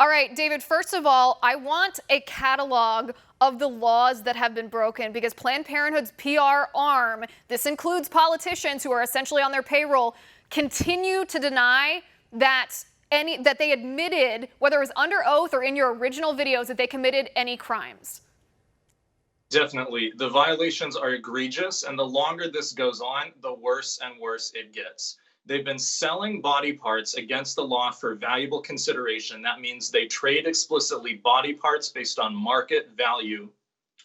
All right, David, first of all, I want a catalog of the laws that have been broken because Planned Parenthood's PR arm, this includes politicians who are essentially on their payroll, continue to deny that they admitted, whether it was under oath or in your original videos, that they committed any crimes. Definitely. The violations are egregious, and the longer this goes on, the worse and worse it gets. They've been selling body parts against the law for valuable consideration. That means they trade explicitly body parts based on market value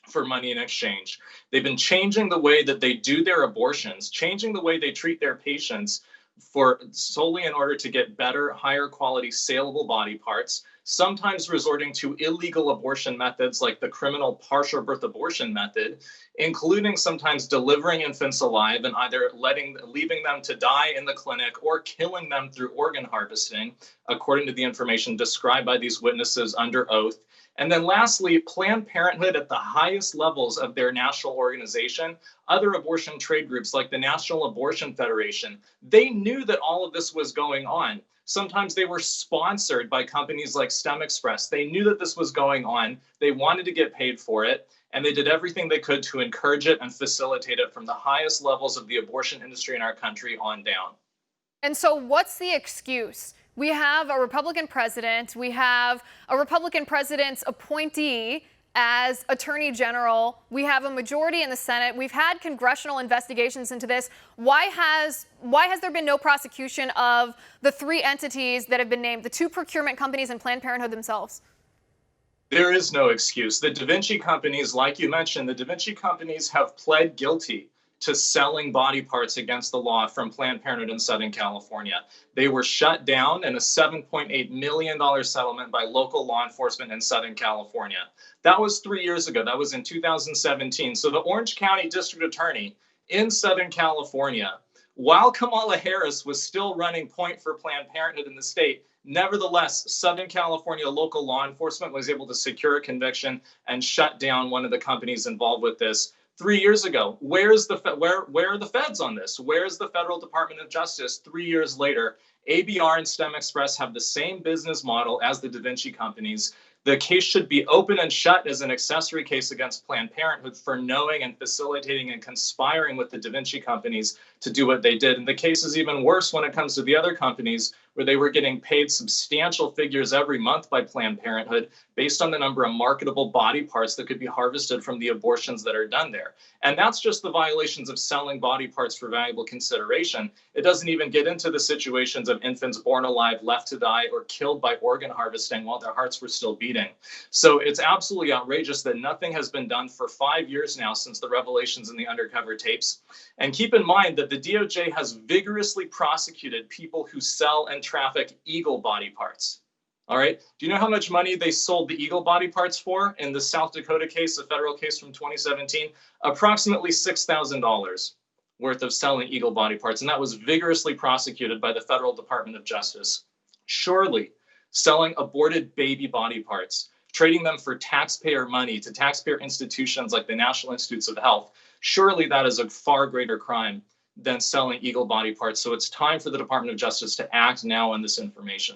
for money in exchange. They've been changing the way that they do their abortions, changing the way they treat their patients for solely in order to get better, higher quality, saleable body parts, sometimes resorting to illegal abortion methods like the criminal partial birth abortion method, including sometimes delivering infants alive and either leaving them to die in the clinic or killing them through organ harvesting, according to the information described by these witnesses under oath. And then lastly, Planned Parenthood at the highest levels of their national organization, other abortion trade groups like the National Abortion Federation, they knew that all of this was going on. Sometimes they were sponsored by companies like STEM Express. They knew that this was going on. They wanted to get paid for it, and they did everything they could to encourage it and facilitate it from the highest levels of the abortion industry in our country on down. And so what's the excuse? We have a Republican president. We have a Republican president's appointee as Attorney General. We have a majority in the Senate. We've had congressional investigations into this. Why has there been no prosecution of the three entities that have been named, the two procurement companies and Planned Parenthood themselves? There is no excuse. The Da Vinci companies, like you mentioned, the Da Vinci companies have pled guilty to selling body parts against the law from Planned Parenthood in Southern California. They were shut down in a $7.8 million settlement by local law enforcement in Southern California. That was 3 years ago. That was in 2017. So the Orange County District Attorney in Southern California, while Kamala Harris was still running point for Planned Parenthood in the state, nevertheless, Southern California local law enforcement was able to secure a conviction and shut down one of the companies involved with this 3 years ago. Where are the feds on this? Where's the Federal Department of Justice 3 years later? ABR and STEM Express have the same business model as the Da Vinci companies. The case should be open and shut as an accessory case against Planned Parenthood for knowing and facilitating and conspiring with the Da Vinci companies to do what they did. And the case is even worse when it comes to the other companies where they were getting paid substantial figures every month by Planned Parenthood based on the number of marketable body parts that could be harvested from the abortions that are done there. And that's just the violations of selling body parts for valuable consideration. It doesn't even get into the situations of infants born alive, left to die, or killed by organ harvesting while their hearts were still beating. So it's absolutely outrageous that nothing has been done for 5 years now since the revelations in the undercover tapes. And keep in mind that the DOJ has vigorously prosecuted people who sell and traffic eagle body parts. All right. Do you know how much money they sold the eagle body parts for in the South Dakota case, a federal case from 2017? Approximately $6,000 worth of selling eagle body parts. And that was vigorously prosecuted by the Federal Department of Justice. Surely, selling aborted baby body parts, trading them for taxpayer money to taxpayer institutions like the National Institutes of Health, surely that is a far greater crime than selling eagle body parts. So it's time for the Department of Justice to act now on this information.